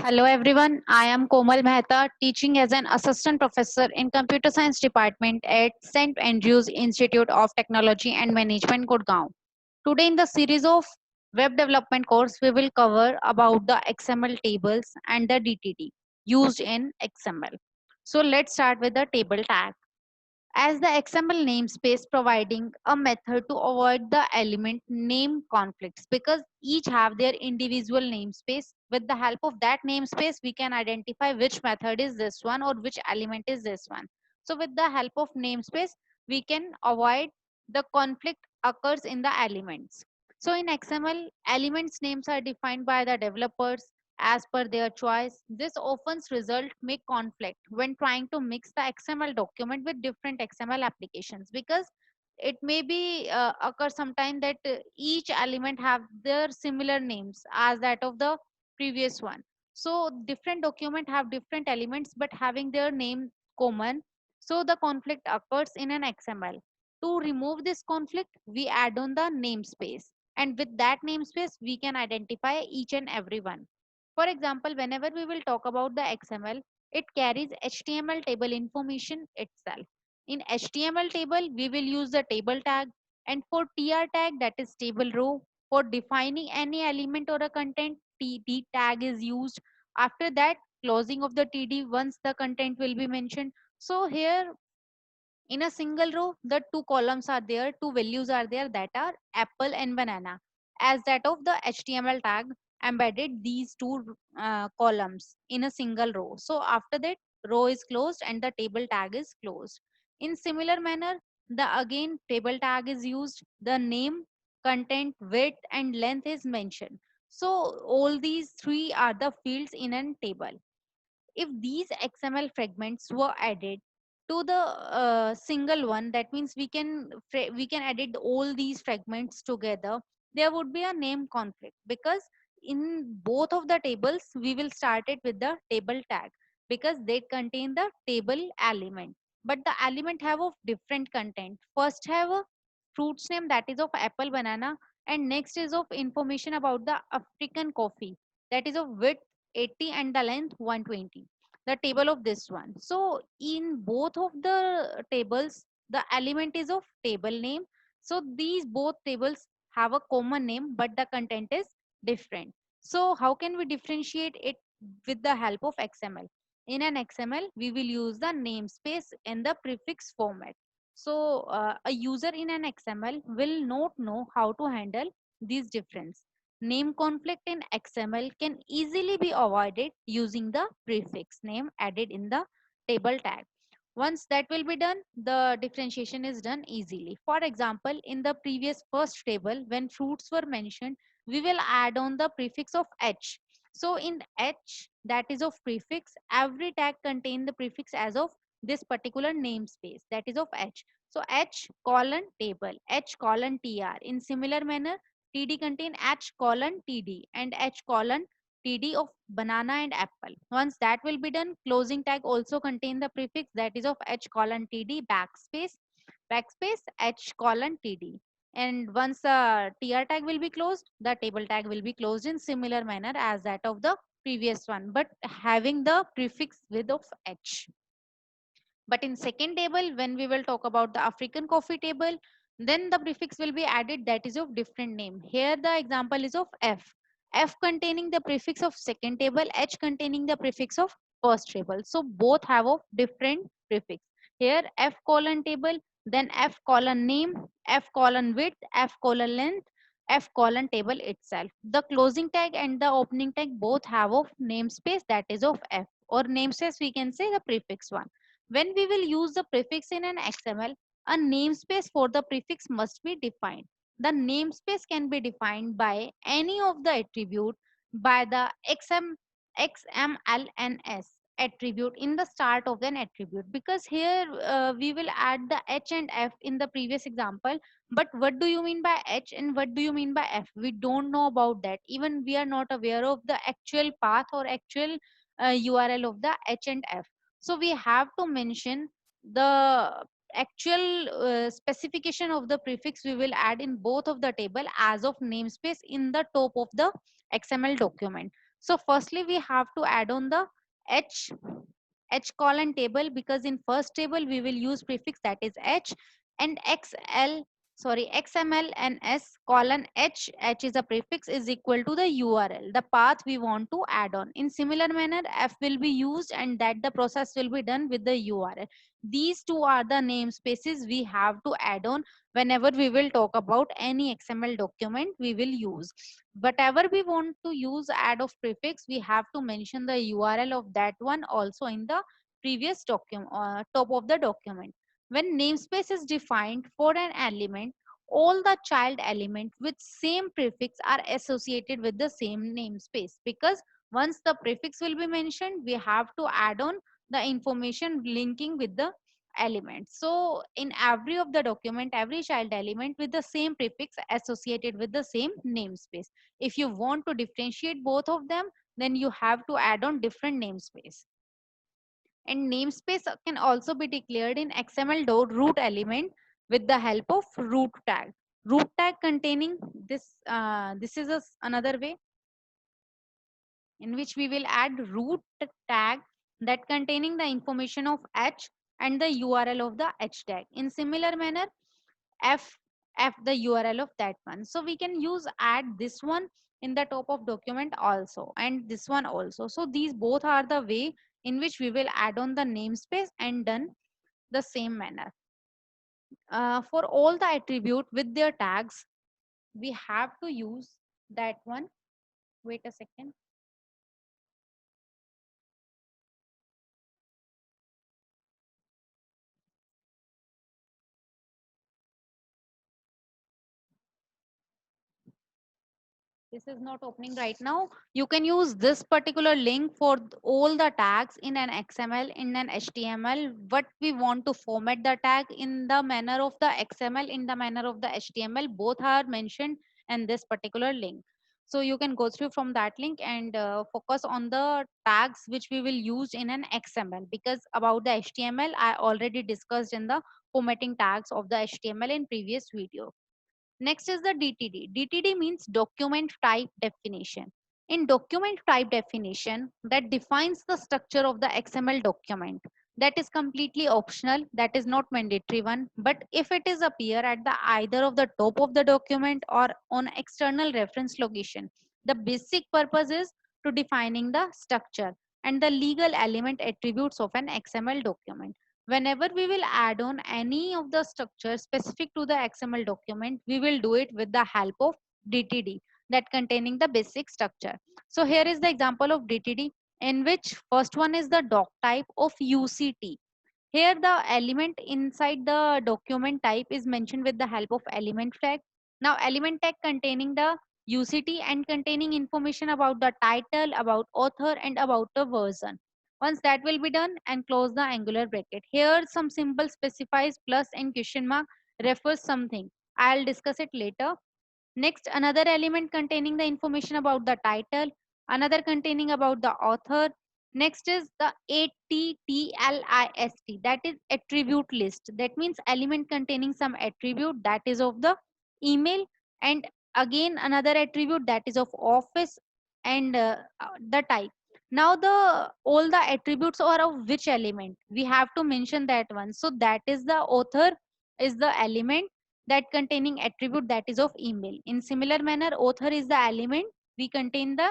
Hello everyone, I am Komal Mehta, teaching as an assistant professor in computer science department at St. Andrews Institute of Technology and Management, Gurgaon. Today in the series of web development course, we will cover about the XML tables and the DTD used in XML. So let's start with the table tag as the XML namespace providing a method to avoid the element name conflicts because each have their individual namespace. With the help of that namespace, we can identify which method is this one or which element is this one. So with the help of namespace, we can avoid the conflict occurs in the elements. So in XML, elements names are defined by the developers as per their choice. This often result make conflict when trying to mix the XML document with different XML applications because it may be occur sometime that each element have their similar names as that of the previous one. So different document have different elements but having their name common. So the conflict occurs in an XML. To remove this conflict, we add on the namespace. And with that namespace, we can identify each and every one. For example, whenever we will talk about the XML, it carries HTML table information itself. In HTML table, we will use the table tag, and for TR tag, that is table row. For defining any element or a content, TD tag is used. After that, closing of the TD once the content will be mentioned. So here in a single row, the two columns are there, two values are there that are apple and banana. As that of the HTML tag embedded these two columns in a single row. So after that, row is closed and the table tag is closed. In similar manner, the again table tag is used. The name, content, width, and length is mentioned. So all these three are the fields in a table. If these XML fragments were added to the single one, that means we can edit all these fragments together. There would be a name conflict because in both of the tables we will start it with the table tag because they contain the table element, but the element have of different content. First have a fruits name that is of apple, banana, and next is of information about the African coffee that is of width 80 and the length 120, the table of this one. So in both of the tables, the element is of table name. So these both tables have a common name, but the content is different. So how can we differentiate it with the help of XML? In an XML, we will use the namespace in the prefix format. So a user in an XML will not know how to handle these difference. Name conflict in XML can easily be avoided using the prefix name added in the table tag. Once that will be done, the differentiation is done easily. For example, in the previous first table, when fruits were mentioned, we will add on the prefix of H. So in H, that is of prefix, every tag contain the prefix as of this particular namespace, that is of H. So H colon table, H colon TR. In similar manner, TD contain H colon TD and H colon TD of banana and apple. Once that will be done, closing tag also contain the prefix that is of H colon TD backspace H colon TD. And once the TR tag will be closed, the table tag will be closed in similar manner as that of the previous one, but having the prefix with of H. But in second table, when we will talk about the African coffee table, then the prefix will be added that is of different name. Here the example is of F. F containing the prefix of second table, H containing the prefix of first table. So both have of different prefix. Here F colon table, then F colon name, F colon width, F colon length, F colon table itself. The closing tag and the opening tag both have of namespace that is of F, or namespace we can say the prefix one. When we will use the prefix in an XML, a namespace for the prefix must be defined. The namespace can be defined by any of the attribute by the XMLNS attribute in the start of an attribute, because here we will add the H and F in the previous example, but what do you mean by H and what do you mean by F? We don't know about that. Even we are not aware of the actual path or actual URL of the H and F. So we have to mention the actual specification of the prefix we will add in both of the table as of namespace in the top of the XML document. So firstly, we have to add on the H colon table, because in first table we will use prefix that is H, and XML and S colon H is a prefix, is equal to the URL, the path we want to add on. In similar manner, F will be used, and that the process will be done with the URL. These two are the namespaces we have to add on whenever we will talk about any XML document we will use. Whatever we want to use add of prefix, we have to mention the URL of that one also in the previous document, top of the document. When namespace is defined for an element, all the child element with same prefix are associated with the same namespace, because once the prefix will be mentioned, we have to add on the information linking with the element. So in every of the document, every child element with the same prefix associated with the same namespace. If you want to differentiate both of them, then you have to add on different namespace. And namespace can also be declared in XML root element with the help of root tag. Root tag containing this, this is another way in which we will add root tag that containing the information of H and the URL of the H tag. In similar manner, F the URL of that one. So we can use add this one in the top of document also, and this one also. So these both are the way in which we will add on the namespace and done the same manner. For all the attribute with their tags, we have to use that one. Wait a second. This is not opening right now. You can use this particular link for all the tags in an XML, in an HTML. What we want to format the tag in the manner of the XML, in the manner of the HTML, both are mentioned in this particular link. So you can go through from that link and focus on the tags which we will use in an XML, because about the HTML I already discussed in the formatting tags of the HTML in previous video. Next is the DTD. DTD means document type definition. In document type definition, that defines the structure of the XML document. That is completely optional. That is not mandatory one. But if it is appear at the either of the top of the document or on external reference location, the basic purpose is to defining the structure and the legal element attributes of an XML document. Whenever we will add on any of the structures specific to the XML document, we will do it with the help of DTD, that containing the basic structure. So here is the example of DTD, in which first one is the doc type of UCT. Here the element inside the document type is mentioned with the help of element tag. Now element tag containing the UCT and containing information about the title, about author and about the version. Once that will be done, and close the angular bracket. Here some symbol specifies plus and question mark refers something. I'll discuss it later. Next, another element containing the information about the title, another containing about the author. Next is the ATTLIST, that is attribute list. That means element containing some attribute that is of the email, and again another attribute that is of office, and the type. Now the all the attributes are of which element? We have to mention that one. So that is the author is the element that containing attribute that is of email. In similar manner, author is the element we contain the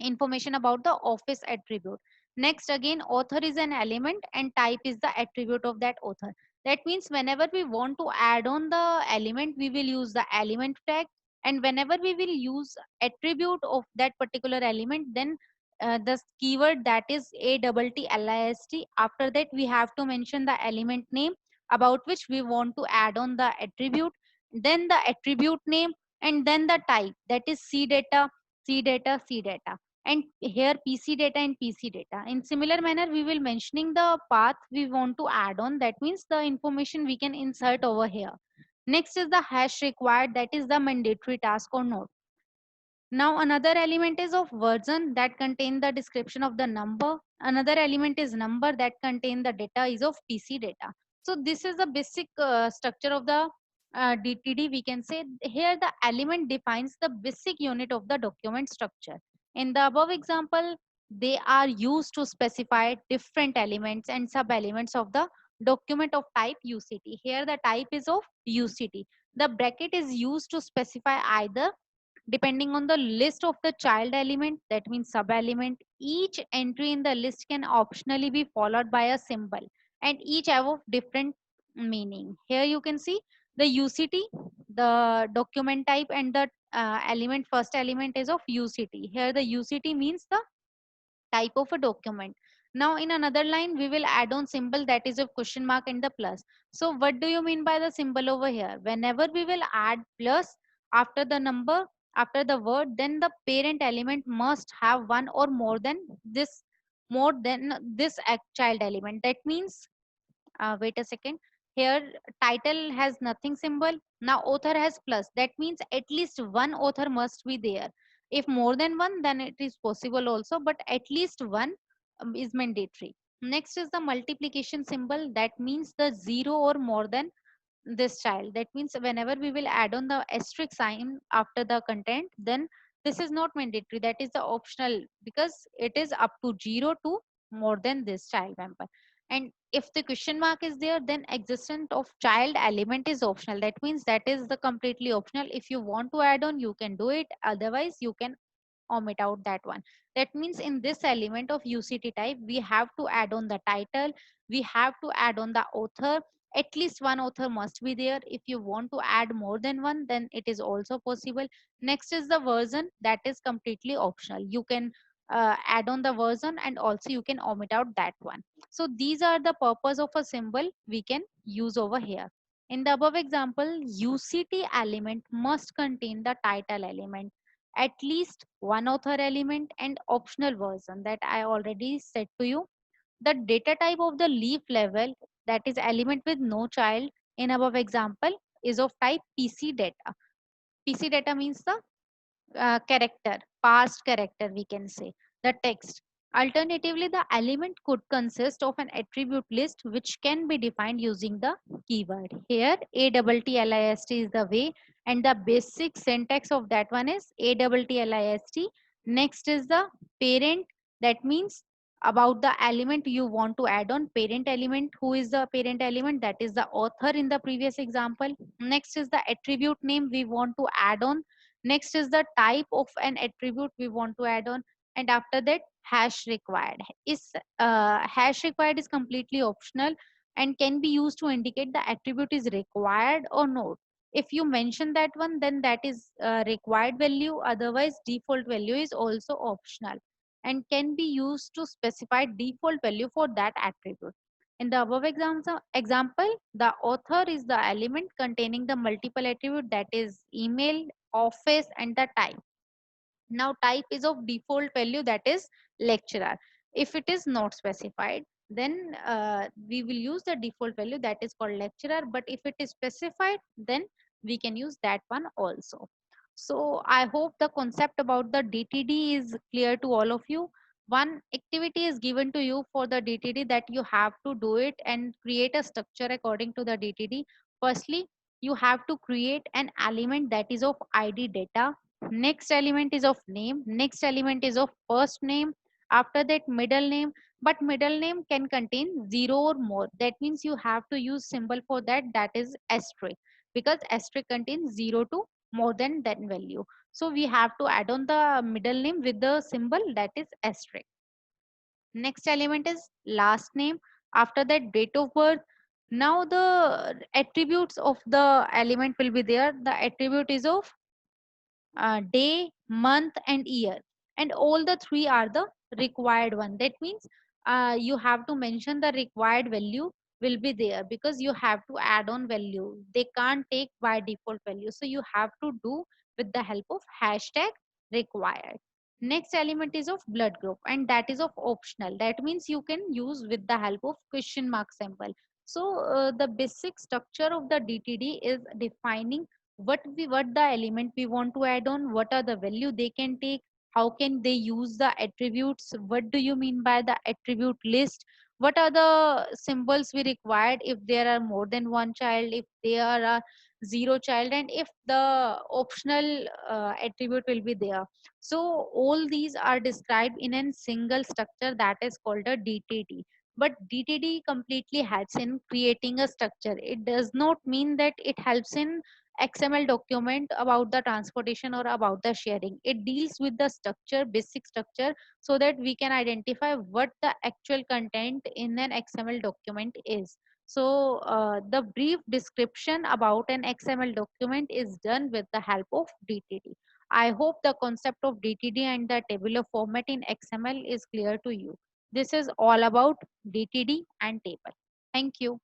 information about the office attribute. Next again, author is an element and type is the attribute of that author. That means whenever we want to add on the element, we will use the element tag, and whenever we will use attribute of that particular element, then the keyword that is ATTLIST. After that we have to mention the element name about which we want to add on the attribute, then the attribute name, and then the type, that is C data, C data, C data, and here PC data and PC data. In similar manner, we will mentioning the path we want to add on. That means the information we can insert over here. Next is the hash required, that is the mandatory task or not. Now another element is of version that contain the description of the number. Another element is number that contain the data is of PC data. So this is the basic structure of the DTD. We can say here the element defines the basic unit of the document structure. In the above example, they are used to specify different elements and sub-elements of the document of type UCT. Here the type is of UCT. The bracket is used to specify either depending on the list of the child element, that means sub element. Each entry in the list can optionally be followed by a symbol, and each have of different meaning. Here you can see the UCT, the document type, and the element, first element is of UCT. Here the UCT means the type of a document. Now in another line we will add on symbol, that is of question mark and the plus. So what do you mean by the symbol over here? Whenever we will add plus after the number, after the word, then the parent element must have one or more than this child element. That means wait a second, here title has nothing symbol, now author has plus, that means at least one author must be there. If more than one, then it is possible also, but at least one is mandatory. Next is the multiplication symbol, that means the zero or more than this child. That means whenever we will add on the asterisk sign after the content, then this is not mandatory, that is the optional, because it is up to 0 to more than this child member. And if the question mark is there, then existence of child element is optional, that means that is the completely optional. If you want to add on, you can do it, otherwise you can omit out that one. That means in this element of UCT type, we have to add on the title, we have to add on the author. At least one author must be there. If you want to add more than one, then it is also possible. Next is the version, that is completely optional. You can add on the version, and also you can omit out that one. So these are the purpose of a symbol we can use over here. In the above example, UCT element must contain the title element, at least one author element, and optional version, that I already said to you. The data type of the leaf level, that is element with no child, in above example is of type PC data. PC data means the character, past character we can say, the text. Alternatively, the element could consist of an attribute list which can be defined using the keyword. Here, ATTLIST is the way, and the basic syntax of that one is ATTLIST. Next is the parent, that means about the element you want to add on, parent element. Who is the parent element? That is the author in the previous example. Next is the attribute name we want to add on. Next is the type of an attribute we want to add on, and after that hash required is hash required is completely optional and can be used to indicate the attribute is required or not. If you mention that one, then that is required value, otherwise default value is also optional and can be used to specify default value for that attribute. In the above example, the author is the element containing the multiple attribute, that is email, office, and the type. Now type is of default value, that is lecturer. If it is not specified, then we will use the default value, that is called lecturer, but if it is specified, then we can use that one also. So I hope the concept about the DTD is clear to all of you. One activity is given to you for the DTD, that you have to do it and create a structure according to the DTD. Firstly, you have to create an element that is of ID data. Next element is of name. Next element is of first name. After that, middle name. But middle name can contain zero or more. That means you have to use symbol for that, that is asterisk, because asterisk contains zero to more than that value. So we have to add on the middle name with the symbol, that is asterisk. Next element is last name. After that, date of birth. Now the attributes of the element will be there. The attribute is of day, month, and year. And all the three are the required one. That means you have to mention the required value will be there, because you have to add on value. They can't take by default value. So you have to do with the help of hashtag required. Next element is of blood group, and that is of optional. That means you can use with the help of question mark symbol. So the basic structure of the DTD is defining what the element we want to add on, what are the value they can take, how can they use the attributes, what do you mean by the attribute list, what are the symbols we required if there are more than one child, if there are zero child, and if the optional attribute will be there. So all these are described in a single structure that is called a DTD. But DTD completely helps in creating a structure. It does not mean that it helps in XML document about the transportation or about the sharing. It deals with the structure, basic structure, so that we can identify what the actual content in an XML document is. So the brief description about an XML document is done with the help of DTD. I hope the concept of DTD and the tabular format in XML is clear to you. This is all about DTD and table. Thank you.